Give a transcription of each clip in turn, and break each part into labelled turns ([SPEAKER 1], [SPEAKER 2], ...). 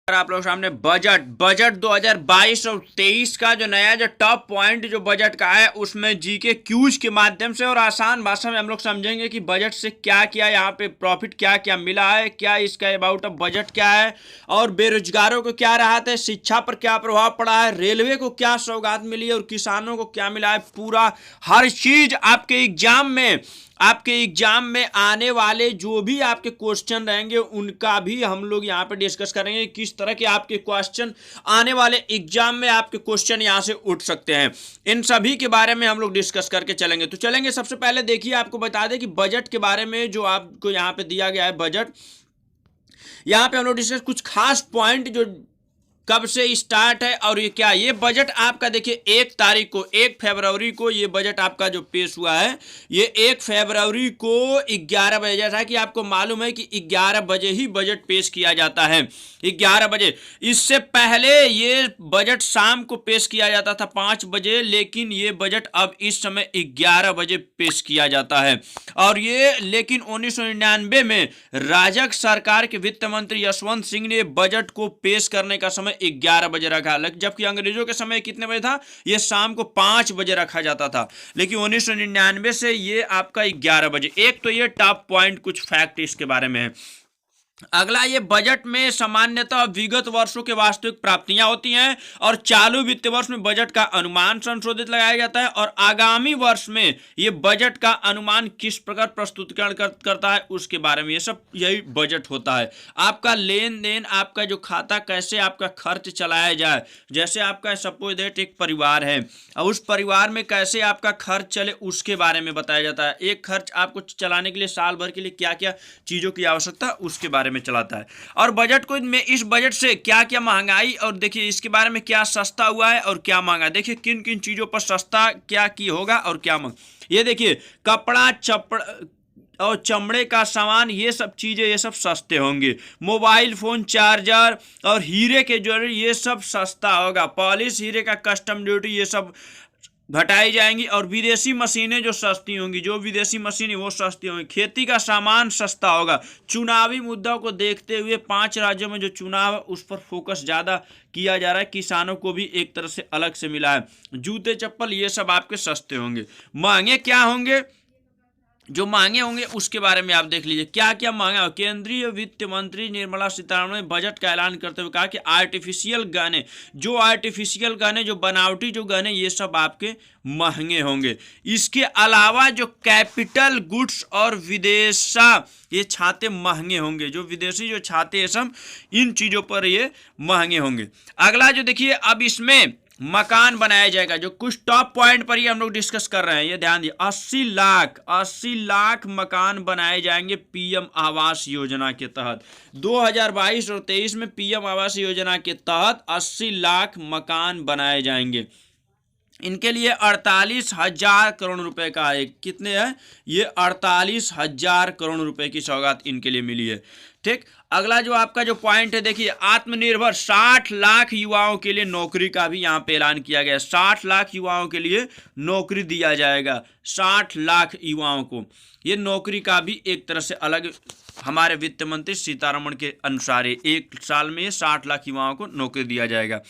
[SPEAKER 1] आप लोग सामने बजट 2022 और 23 का जो नया जो टॉप पॉइंट जो बजट का है उसमें जीके क्यूज के माध्यम से और आसान भाषा में हम लोग समझेंगे कि बजट से क्या क्या यहाँ पे प्रॉफिट क्या क्या मिला है, क्या इसका अबाउट ऑफ बजट क्या है और बेरोजगारों को क्या राहत है, शिक्षा पर क्या प्रभाव पड़ा है, रेलवे को क्या सौगात मिली है और किसानों को क्या मिला है। पूरा हर चीज आपके एग्जाम में आने वाले जो भी आपके क्वेश्चन रहेंगे उनका भी हम लोग यहाँ पे डिस्कस करेंगे। किस तरह के आपके क्वेश्चन आने वाले एग्जाम में आपके क्वेश्चन यहाँ से उठ सकते हैं, इन सभी के बारे में हम लोग डिस्कस करके चलेंगे। तो चलेंगे, सबसे पहले देखिए आपको बता दें कि बजट के बारे में जो आपको यहाँ पे दिया गया है बजट, यहाँ पे हम लोग डिस्कस कुछ खास पॉइंट जो कब से स्टार्ट है और ये बजट आपका देखिए 1 फरवरी को ये बजट आपका जो पेश हुआ है, ये 1 फरवरी को 11 बजे, जैसा कि आपको मालूम है कि 11 बजे ही बजट पेश किया जाता है, 11 बजे। इससे पहले ये बजट शाम को पेश किया जाता था 5 बजे, लेकिन ये बजट अब इस समय 11 बजे पेश किया जाता है। और ये लेकिन 1999 में राजग सरकार के वित्त मंत्री यशवंत सिंह ने बजट को पेश करने का समय 11 बजे रखा, जबकि अंग्रेजों के समय कितने बजे था, ये शाम को 5 बजे रखा जाता था, लेकिन 1999 से ये आपका 11 बजे। एक तो ये टॉप पॉइंट कुछ फैक्ट इसके बारे में है। अगला, ये बजट में सामान्यतः विगत वर्षों के वास्तविक प्राप्तियां होती हैं और चालू वित्तीय वर्ष में बजट का अनुमान संशोधित लगाया जाता है और आगामी वर्ष में ये बजट का अनुमान किस प्रकार प्रस्तुतिकरण करता है उसके बारे में, ये सब यही बजट होता है। आपका लेन देन, आपका जो खाता, कैसे आपका खर्च चलाया जाए, जैसे आपका सपोज दैट एक परिवार है और उस परिवार में कैसे आपका खर्च चले उसके बारे में बताया जाता है। एक खर्च आपको चलाने के लिए साल भर के लिए क्या क्या चीज़ों की आवश्यकता उसके बारे में चलाता है। और बजट को में इस बजट से क्या क्या महंगाई और देखिए इसके बारे में क्या सस्ता हुआ है और क्या महंगा, देखिए किन किन चीजों पर सस्ता क्या की होगा और क्या महंगा। ये देखिए कपड़ा और चमड़े का सामान, ये सब चीजें ये सब सस्ते होंगे। मोबाइल फोन, चार्जर और हीरे के ज्वेलरी ये सब सस्ता होगा। पॉलिश, हीरे का कस्टम ड्यूटी ये सब घटाई जाएंगी और विदेशी मशीनें जो सस्ती होंगी, जो विदेशी मशीनें वो सस्ती होंगी। खेती का सामान सस्ता होगा। चुनावी मुद्दों को देखते हुए 5 राज्यों में जो चुनाव है उस पर फोकस ज़्यादा किया जा रहा है, किसानों को भी एक तरह से अलग से मिला है। जूते चप्पल ये सब आपके सस्ते होंगे। महंगे क्या होंगे, जो महंगे होंगे उसके बारे में आप देख लीजिए क्या क्या महंगा हो। केंद्रीय वित्त मंत्री निर्मला सीतारमण ने बजट का ऐलान करते हुए कहा कि आर्टिफिशियल गहने, जो बनावटी जो गहने, ये सब आपके महंगे होंगे। इसके अलावा जो कैपिटल गुड्स और विदेशा ये छाते महंगे होंगे, जो विदेशी जो छाते ये सब, इन चीज़ों पर ये महंगे होंगे। अगला जो देखिए, अब इसमें मकान बनाया जाएगा, जो कुछ टॉप पॉइंट पर ही हम लोग डिस्कस कर रहे हैं, ये ध्यान दिए। 80 लाख मकान बनाए जाएंगे पीएम आवास योजना के तहत। 2022 और 23 में पीएम आवास योजना के तहत 80 लाख मकान बनाए जाएंगे। इनके लिए 48,000 करोड़ रुपए का है। कितने है ये? 48,000 करोड़ रुपए की सौगात इनके लिए मिली है। ठीक, अगला जो आपका जो पॉइंट है, देखिए आत्मनिर्भर 60 लाख युवाओं के लिए नौकरी का भी यहाँ पे ऐलान किया गया है। 60 लाख युवाओं के लिए नौकरी दिया जाएगा। 60 लाख युवाओं को ये नौकरी का भी एक तरह से अलग, हमारे वित्त मंत्री सीतारमण के अनुसार 1 साल में 60 लाख युवाओं को नौकरी दिया जाएगा।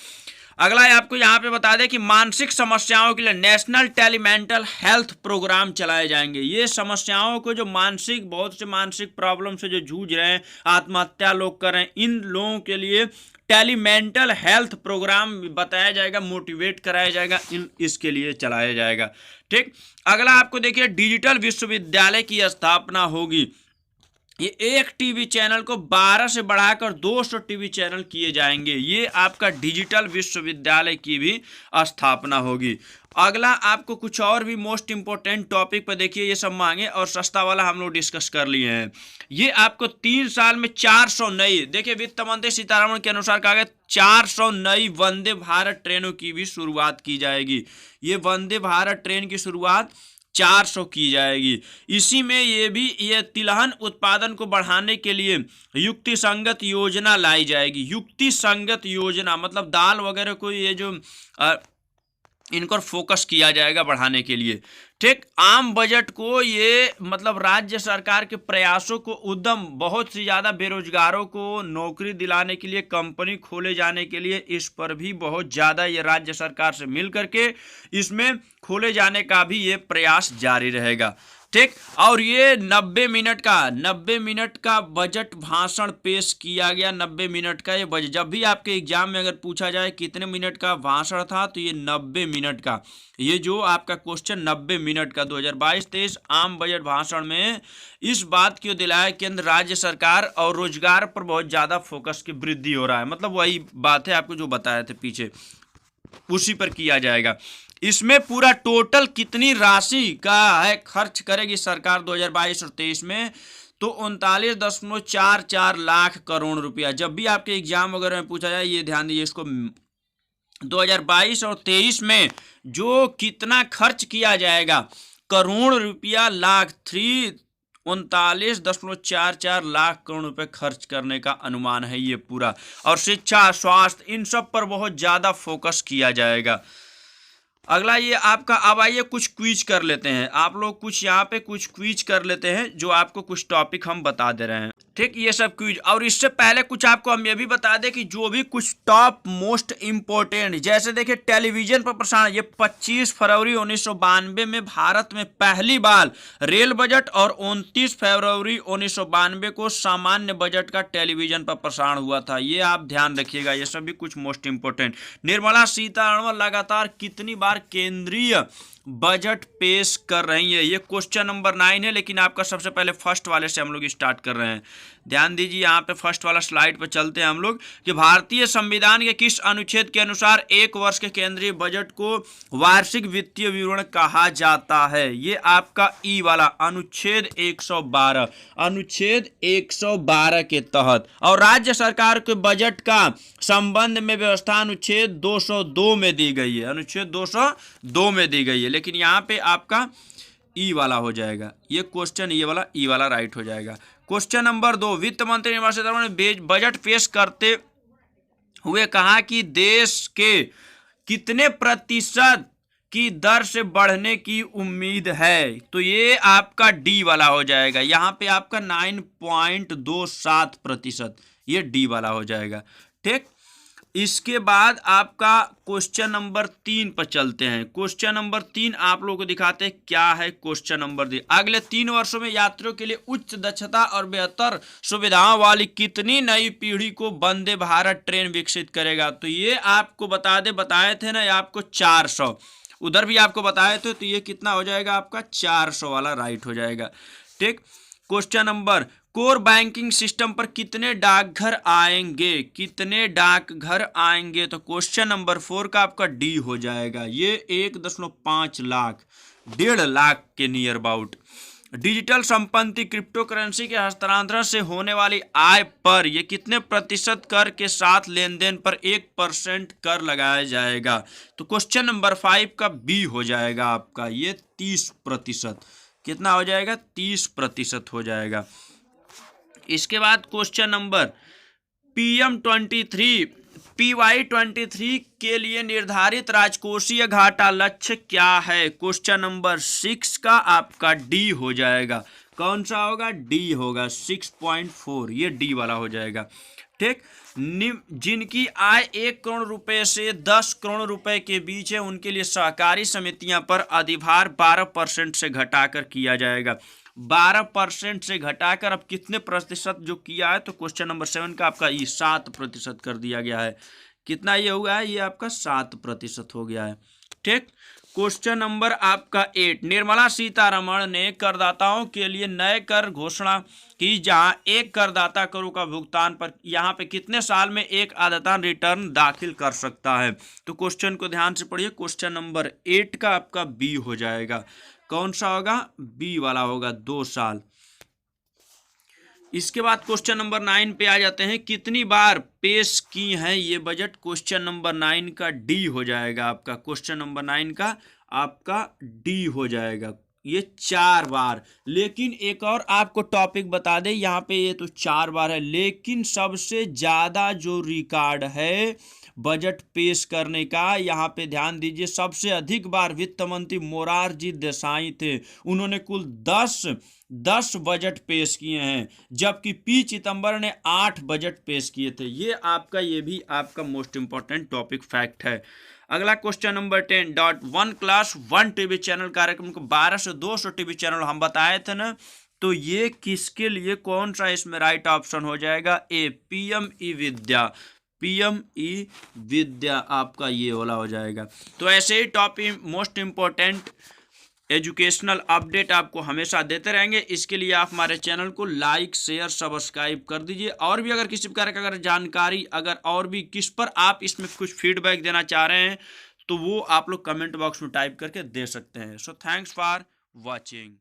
[SPEAKER 1] अगला आपको यहाँ पे बता दें कि मानसिक समस्याओं के लिए नेशनल टेलीमेंटल हेल्थ प्रोग्राम चलाए जाएंगे। ये समस्याओं को, जो बहुत से मानसिक प्रॉब्लम से जो जूझ रहे हैं, आत्महत्या लोग कर रहे हैं, इन लोगों के लिए टेलीमेंटल हेल्थ प्रोग्राम बताया जाएगा, मोटिवेट कराया जाएगा, इसके लिए चलाया जाएगा। ठीक, अगला आपको देखिए डिजिटल विश्वविद्यालय की स्थापना होगी। ये एक टीवी चैनल को 12 से बढ़ाकर 200 टीवी चैनल किए जाएंगे। ये आपका डिजिटल विश्वविद्यालय की भी स्थापना होगी। अगला आपको कुछ और भी मोस्ट इंपोर्टेंट टॉपिक पर देखिए, ये सब महंगे और सस्ता वाला हम लोग डिस्कस कर लिए हैं। ये आपको 3 साल में 400 नई, देखिए वित्त मंत्री सीतारमण के अनुसार कहा गया 400 नई वंदे भारत ट्रेनों की भी शुरुआत की जाएगी। ये वंदे भारत ट्रेन की शुरुआत 400 की जाएगी। इसी में ये तिलहन उत्पादन को बढ़ाने के लिए युक्ति संगत योजना लाई जाएगी। युक्ति संगत योजना मतलब दाल वगैरह को ये जो इन पर फोकस किया जाएगा बढ़ाने के लिए। ठीक, आम बजट को ये मतलब राज्य सरकार के प्रयासों को उद्यम बहुत सी ज़्यादा बेरोजगारों को नौकरी दिलाने के लिए, कंपनी खोले जाने के लिए, इस पर भी बहुत ज़्यादा ये राज्य सरकार से मिल करके इसमें खोले जाने का भी ये प्रयास जारी रहेगा। ठीक, और ये 90 मिनट का बजट भाषण पेश किया गया। 90 मिनट का ये बजट, जब भी आपके एग्जाम में अगर पूछा जाए कितने मिनट का भाषण था तो ये 90 मिनट का, ये जो आपका क्वेश्चन 90 मिनट का 2022-23 आम बजट भाषण में इस बात को दिलाया केंद्र राज्य सरकार और रोजगार पर बहुत ज़्यादा फोकस की वृद्धि हो रहा है। मतलब वही बात है आपको जो बताए थे पीछे, उसी पर किया जाएगा। इसमें पूरा टोटल कितनी राशि का है खर्च करेगी सरकार 2022 और 23 में, तो 39.44 लाख करोड़ रुपया। जब भी आपके एग्जाम वगैरह में पूछा जाए ये ध्यान दीजिए, इसको 2022 और 23 में जो कितना खर्च किया जाएगा करोड़ रुपया, 39.44 लाख करोड़ रुपए खर्च करने का अनुमान है ये पूरा। और शिक्षा, स्वास्थ्य, इन सब पर बहुत ज़्यादा फोकस किया जाएगा। अगला ये आपका, अब आइए कुछ क्विज कर लेते हैं, आप लोग कुछ यहाँ पे कुछ क्विज कर लेते हैं जो आपको कुछ टॉपिक हम बता दे रहे हैं। ठीक, ये सब क्विज। और इससे पहले कुछ आपको हम ये भी बता दें कि जो भी कुछ टॉप मोस्ट इम्पोर्टेंट, जैसे देखिए टेलीविजन पर प्रसारण, ये 25 फरवरी 1992 में भारत में पहली बार रेल बजट और 29 फरवरी 1992 को सामान्य बजट का टेलीविजन पर प्रसारण हुआ था। ये आप ध्यान रखिएगा, ये सभी कुछ मोस्ट इम्पोर्टेंट। निर्मला सीतारमण लगातार कितनी बार केंद्रीय बजट पेश कर रही है, ये क्वेश्चन नंबर 9 है। लेकिन आपका सबसे पहले फर्स्ट वाले से हम लोग स्टार्ट कर रहे हैं। ध्यान दीजिए, यहाँ पे फर्स्ट वाला स्लाइड पे चलते हैं हम लोग कि भारतीय संविधान के किस अनुच्छेद के अनुसार एक वर्ष के केंद्रीय बजट को वार्षिक वित्तीय विवरण कहा जाता है। ये आपका ई वाला अनुच्छेद 112, अनुच्छेद 112 के तहत। और राज्य सरकार के बजट का संबंध में व्यवस्था अनुच्छेद 202 में दी गई है, अनुच्छेद 202 में दी गई है। लेकिन यहाँ पे आपका ई वाला हो जाएगा, ये क्वेश्चन ये वाला ई वाला राइट हो जाएगा। क्वेश्चन नंबर 2, वित्त मंत्री निर्मला सीतारमण ने बजट पेश करते हुए कहा कि देश के कितने प्रतिशत की दर से बढ़ने की उम्मीद है, तो ये आपका डी वाला हो जाएगा। यहाँ पे आपका 9.27%, ये डी वाला हो जाएगा। ठीक, इसके बाद आपका क्वेश्चन नंबर 3 पर चलते हैं। क्वेश्चन नंबर 3 आप लोगों को दिखाते हैं क्या है। क्वेश्चन नंबर 3, अगले 3 वर्षों में यात्रियों के लिए उच्च दक्षता और बेहतर सुविधाओं वाली कितनी नई पीढ़ी को वंदे भारत ट्रेन विकसित करेगा, तो ये आपको बताए थे ना, ये आपको 400, उधर भी आपको बताए थे, तो ये कितना हो जाएगा आपका 400 वाला राइट हो जाएगा। ठीक, question number, core banking system पर कितने डाकघर आएंगे, कितने डाकघर आएंगे, तो क्वेश्चन नंबर 4 का आपका डी हो जाएगा। ये 1.5 लाख, 1.5 लाख के नियर अबाउट। डिजिटल संपत्ति क्रिप्टो करेंसी के हस्तांतरण से होने वाली आय पर ये कितने प्रतिशत कर के साथ लेन देन पर 1% कर लगाया जाएगा, तो क्वेश्चन नंबर 5 का बी हो जाएगा आपका, ये 30%। कितना हो जाएगा, 30% हो जाएगा। इसके बाद क्वेश्चन नंबर PM23 PY23 के लिए निर्धारित राजकोषीय घाटा लक्ष्य क्या है, क्वेश्चन नंबर 6 का आपका डी हो जाएगा। कौन सा होगा, डी होगा, 6.4, ये डी वाला हो जाएगा। ठीक, जिनकी आय 1 करोड़ रुपए से 10 करोड़ रुपए के बीच है उनके लिए सहकारी समितियां पर अधिभार 12% से घटाकर किया जाएगा। 12% से घटाकर अब कितने प्रतिशत जो किया है, तो क्वेश्चन नंबर 7 का आपका ये 7% कर दिया गया है। कितना ये हुआ है, ये आपका 7% हो गया है। ठीक, क्वेश्चन नंबर आपका 8, निर्मला सीतारमण ने करदाताओं के लिए नए कर घोषणा की जहां एक करदाता करों का भुगतान पर यहाँ पे कितने साल में एक आदतन रिटर्न दाखिल कर सकता है, तो क्वेश्चन को ध्यान से पढ़िए। क्वेश्चन नंबर 8 का आपका बी हो जाएगा। कौन सा होगा, बी वाला होगा, 2 साल। इसके बाद क्वेश्चन नंबर 9 पे आ जाते हैं, कितनी बार पेश की हैं ये बजट, क्वेश्चन नंबर 9 का डी हो जाएगा आपका। क्वेश्चन नंबर 9 का आपका डी हो जाएगा, ये 4 बार। लेकिन एक और आपको टॉपिक बता दें, यहाँ पे ये तो 4 बार है, लेकिन सबसे ज्यादा जो रिकॉर्ड है बजट पेश करने का, यहाँ पे ध्यान दीजिए, सबसे अधिक बार वित्त मंत्री मोरारजी देसाई थे। उन्होंने कुल 10 बजट पेश किए हैं, जबकि पी चिदंबरम ने 8 बजट पेश किए थे। ये भी आपका मोस्ट इंपॉर्टेंट टॉपिक फैक्ट है। अगला question number 10.1 class 1 TV channel कार्यक्रम को 12 से 200 टीवी चैनल हम बताए थे ना, तो ये किसके लिए, कौन सा इसमें राइट ऑप्शन हो जाएगा? ए, पीएम ई विद्या। पीएम ई विद्या आपका ये वाला हो जाएगा। तो ऐसे ही topic most important educational update आपको हमेशा देते रहेंगे। इसके लिए आप हमारे चैनल को लाइक शेयर सब्सक्राइब कर दीजिए। और भी अगर किसी प्रकार का अगर जानकारी, अगर और भी किस पर आप इसमें कुछ फीडबैक देना चाह रहे हैं, तो वो आप लोग कमेंट बॉक्स में टाइप करके दे सकते हैं। So thanks for watching.